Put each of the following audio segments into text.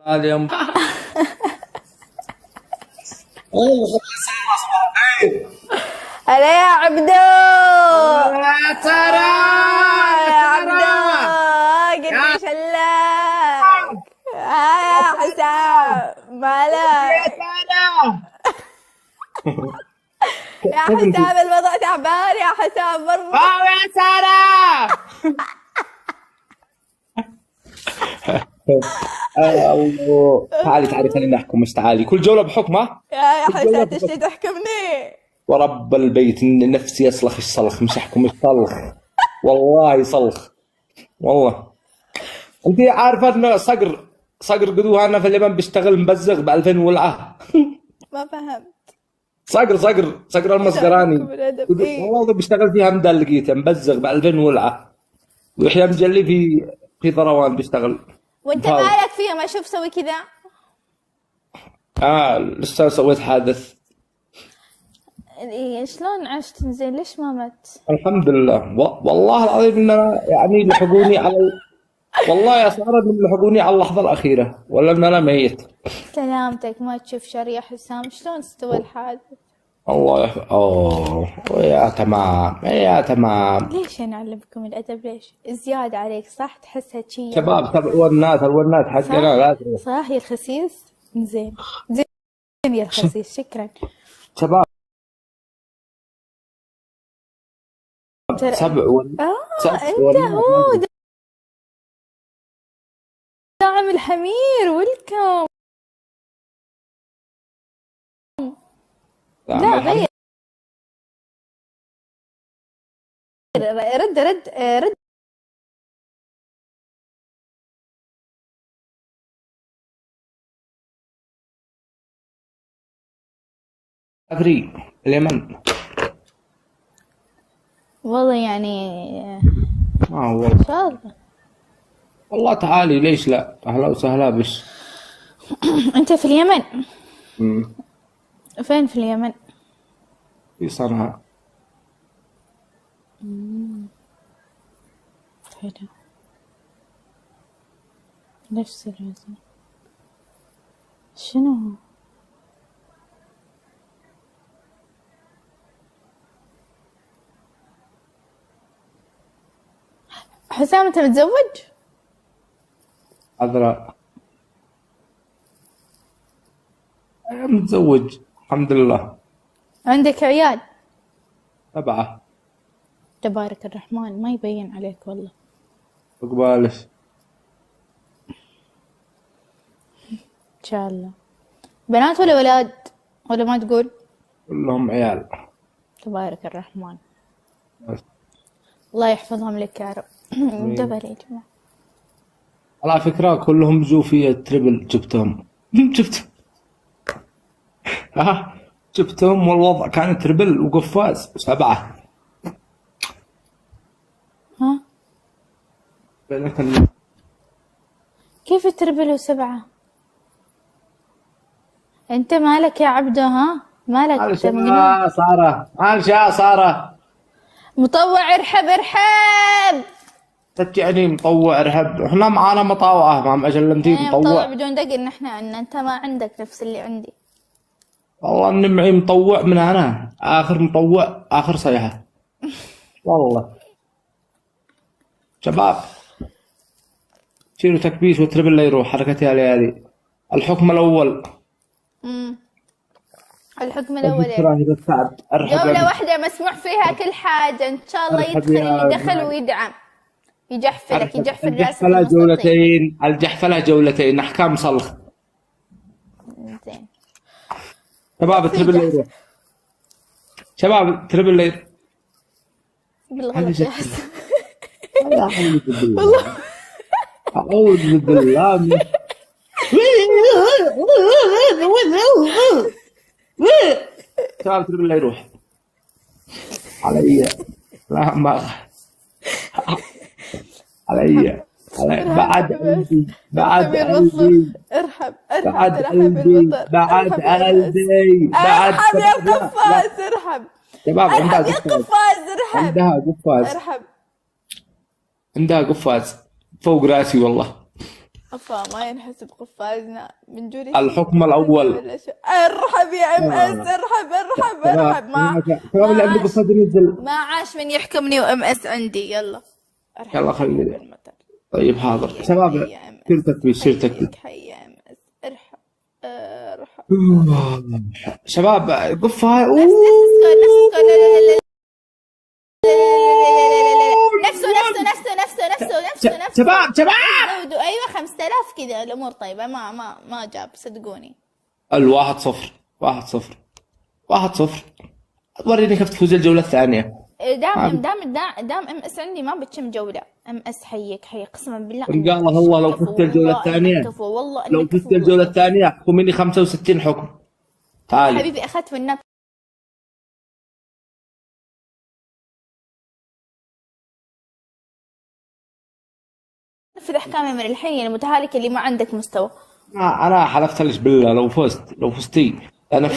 هذا يوم والله صباح الخير. هلا يا عبدو. يا ترى يا عبدو قلت شلاك. يا حسام مالك يا ترى يا حسام؟ الوضع تعبان يا حسام مرة. يا ترى الله. تعالي خلينا نحكم. مش تعالي كل جولة بحكمة. يا حسام تشتي تحكمني؟ ورب البيت إن نفسي يصلخ الصلخ. مش احكم الصلخ والله صلخ والله. انت عارفه ان صقر قدوها انا في اليمن بيشتغل مبزغ ب 2000 ولعه. ما فهمت. صقر المصقراني والله بيشتغل فيها مدلقيته مبزغ ب 2000 ولعه، ويحيى مجلي في ثروان بيشتغل. وانت مالك فيها؟ ما اشوف سوي كذا. لسه سويت حادث. شلون عشت زين؟ ليش ما مت؟ الحمد لله. والله العظيم ان يعني لحقوني على والله يا سارة انهم لحقوني على اللحظه الاخيره ولا ان انا ميت. سلامتك، ما تشوف شر يا حسام. شلون استوى الحادث؟ الله يا تمام يا تمام. ليش انا اعلمكم الادب؟ ليش زياده عليك؟ صح تحسها شي شباب تبعوا الونات حقنا لازم. صح يا الخسيس. زين يا الخسيس شكرا. شباب سبع انت هو داعم الحمير. ويلكم. لا غير. رد أدري اليمن والله يعني والله ان شاء الله. والله تعالي ليش لا. اهلا وسهلا بش. انت في اليمن؟ فين في اليمن؟ في صنعاء. حلو. نفس الوزن. شنو؟ حسام انت متزوج؟ عذراء متزوج الحمد لله. عندك عيال؟ 7. تبارك الرحمن. ما يبين عليك والله. عقبالش ان شاء الله. بنات ولا ولاد ولا ما تقول؟ كلهم عيال. تبارك الرحمن. بس. الله يحفظهم لك يا رب. دبر يا جماعة. على فكرة كلهم زوفية تربل جبتهم. جبتهم والوضع كان تربل وقفاز 7. ها؟ كيف تربل و7؟ انت مالك يا عبدو؟ ها مالك؟ معلش يا سارة. معلش يا سارة. مطوع ارحب. تجعني مطوع ارهب. احنا معانا مطاوعة ما اجلمتي مطوع بدون دقن. نحن عندنا. انت ما عندك نفس اللي عندي. والله اني معي مطوع من انا اخر مطوع اخر صيحة. والله شباب شيلوا تكبيس وتربل لا يروح حركتي هذه. الحكم الاول. الحكم الاول جولة واحدة مسموح فيها كل حاجة. ان شاء الله يدخل اللي دخل ويدعم. يجحفل راسك. الجحفلة جولتين. الجحفلة جولتين. احكام صلخ. زين شباب تربل لا يروح. شباب تربل لا يروح. بالغلط يا حسن. والله أعوذ بالله. شباب تربل لا يروح علي. لا ما علي بعد قلبي بعد قلبي ارحب بعد قلبي بعد قلبي بعد ارحب يا قفاز. ارحب شباب. عندها قفاز. ارحب. عندها قفاز. ارحب. عندها قفاز فوق راسي والله. أفا ما ينحسب قفازنا من جوري. الحكم الأول. ارحب يا ام اس، ارحب ارحب ارحب. شباب اللي عنده قفاز ينزل. ما عاش من يحكمني وام اس عندي. يلا ارحب. يلا خليني. طيب حاضر شباب، شيرتك بي شيرتك. حي يا ام اس، ارحب ارحب. شباب قفها. نفسه شباب ايوه 5000 كذا الامور طيبه. ما جاب صدقوني. 1-0 1-0 1-0. وريني كيف تفوز الجولة الثانية. دام ام اس عندي ما بتشم جولة. ام اس حيك قسما بالله. قال الله لو فزت الجولة الثانية، لو فزت الجولة الثانية احكم مني 65 حكم. تعالي حبيبي اخذت من النبي في احكامي من الحين يا المتهالكة اللي ما عندك مستوى. انا حلفت لك بالله لو فزتي انا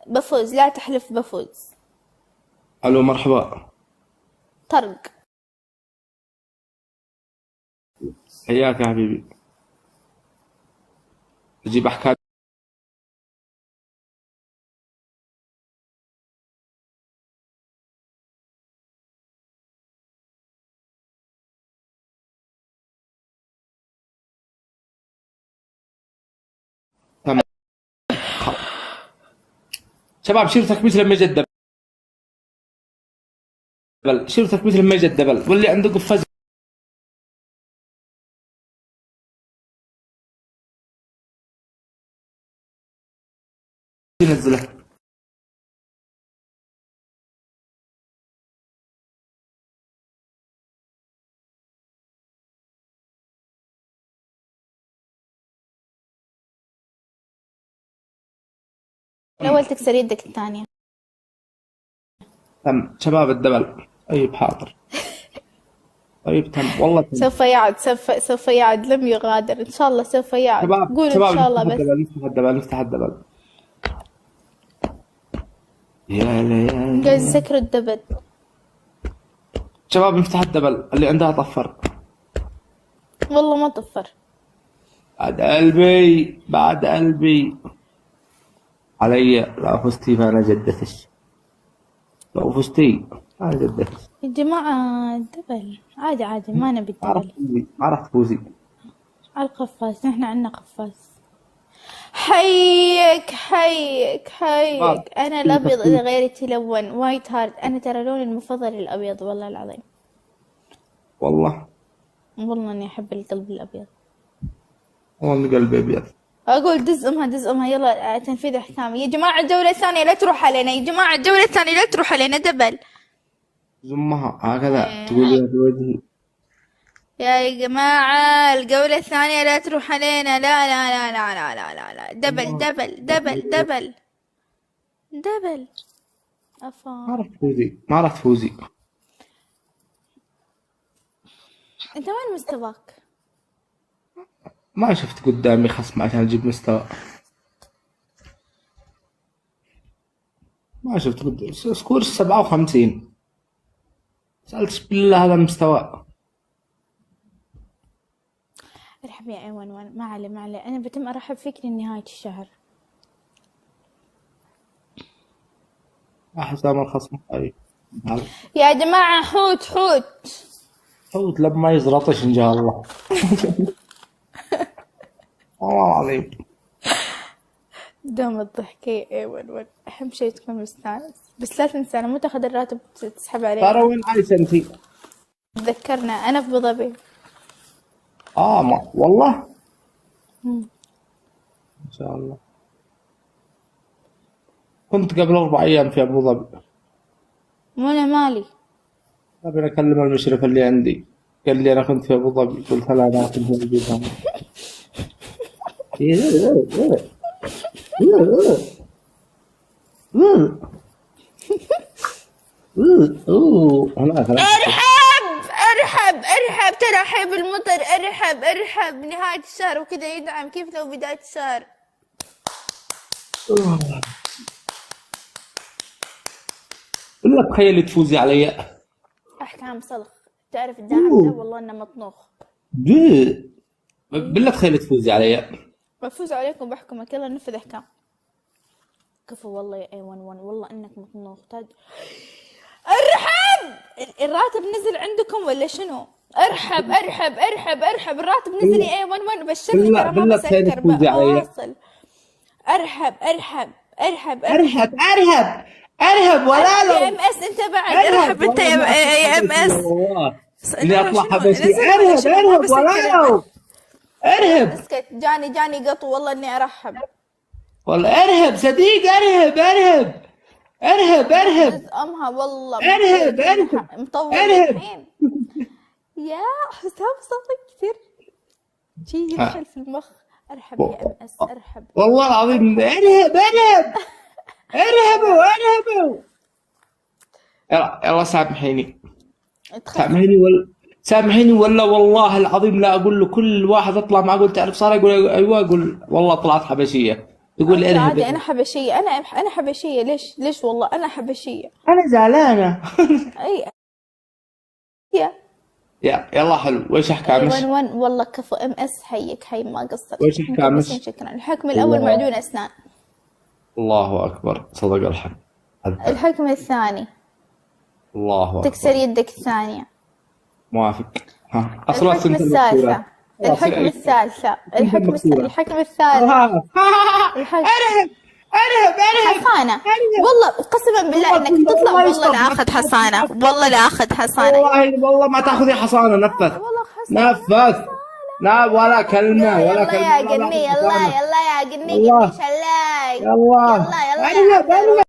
بفوز. لا تحلف، بفوز. الو مرحبا. طرق. حياك يا حبيبي. اجيب احكام. شباب شيرتك مثل ما جد دبل، شيرتك مثل ما جد دبل، واللي عنده قفاز ينزله. الأول تكسر يدك الثانية. تم شباب الدبل. طيب حاضر. طيب تم والله تم. سوف يعد لم يغادر إن شاء الله. سوف يعد. قول إن شاء الله. بس نفتح الدبل. يا ليالي جايز سكر الدبل. شباب نفتح الدبل. اللي عندها طفر. والله ما طفر. بعد قلبي علي. لا فزتي فانا جدتش. لو فزتي انا جدتش. يا جماعة الدبل عادي ما نبي الدبل. ما راح تفوزي على القفاز. نحن عندنا قفاز. حيك انا الابيض اذا غيري تلون. وايت هارد. انا ترى لوني المفضل الابيض والله العظيم. والله اني احب القلب الابيض. والله قلبي ابيض. اقول دز امها يلا تنفيذ احكامي. يا جماعه الجوله الثانيه لا تروح علينا. يا جماعه الجوله الثانيه لا تروح علينا. دبل زمها هكذا تقولي بوجهي. يا جماعه الجوله الثانيه لا تروح علينا. لا لا لا لا لا لا لا, لا. دبل دبل دبل دبل دبل. افا ما راح تفوزي. انت وين مستواك؟ ما شفت قدامي خصم عشان اجيب مستوى. ما شفت قدامي سكور 57. سألت بالله هذا المستوى. ارحب يا ايوان. ما علي انا بتم ارحب فيك لنهاية الشهر. حسام الخصم. اي يا جماعة حوت لما يزرطش ان شاء الله. والله العظيم. دوم الضحكة. ايوان اهم شيء تكون مستانس. بس لا تنسى انا مو تاخذ الراتب تسحب عليه. ترى وين عايشة انتي؟ تذكرنا انا في ابو ظبي. ما والله ان شاء الله. كنت قبل 4 أيام في ابو ظبي. مو انا مالي. ابي اكلم المشرف اللي عندي. قال لي انا كنت في ابو ظبي. قلت لا انا كنت في ابو ظبي. ارحب ترحيب المطر. ارحب نهاية الشهر وكذا يدعم. كيف لو بداية الشهر؟ بالله تخيلي تفوزي علي. احكام صلخ. تعرف الداعم ده والله انه مطنوخ. بالله تخيل تفوزي علي. بفوز عليكم بحكمك، يلا نفذ احكام. كفو والله يا A11 والله انك مطنوخ ارحب. الراتب نزل عندكم ولا شنو؟ ارحب ارحب ارحب ارحب، الراتب نزل يا A11 بشرني ترى ما بالله تخيل بسكر تفوزي علي. بواصل. ارحب ارحب ارحب ارهب ارهب ارهب ولا يا لو. MS انت بعد ارحب انت يا MS. والله اني اطلع حبشي. ارهب ارهب ولا لو. ارهب اسكت، جاني قطو والله اني ارحب. والله ارهب صديق. ارهب ارهب ارهب ارهب جوز امها والله ارهب ارهب مطول ارهب. الحين. يا حسام صوتك كثير شي يدخل في المخ. ارحب يا MS ارحب. والله العظيم ارهب ارهب ارهبوا ارهبوا. يلا سامحيني. سامحيني ولا والله العظيم لا اقول له. كل واحد اطلع معه اقول تعرف صار يقول ايوه اقول والله طلعت حبشيه. يقول لي ارهب. عادي انا حبشيه، انا حبشيه. ليش والله انا حبشيه. انا زعلانه. اي يلا حلو. وش احكامش؟ والله كفو MS حيك حي ما قصرت. وش احكامش؟ شكرا. الحكم الاول معجون اسنان. الله اكبر صدق الحق. الحكم الثاني الله اكبر تكسر يدك الثانيه. موافق. ها اصلا الحكم سنت الثالثة. الحكم الثالثة. الحكم الثالث. ارهب ارهب حصانة. والله قسما بالله انك تطلع والله لا اخذ حصانة. والله لا اخذ حصانة. والله ما تاخذي حصانه. نفذ نفذ. لا ولا كلمه ولا كلمه. يلا يا قني. يلا يا قني. يلا شلاي. يلا يلا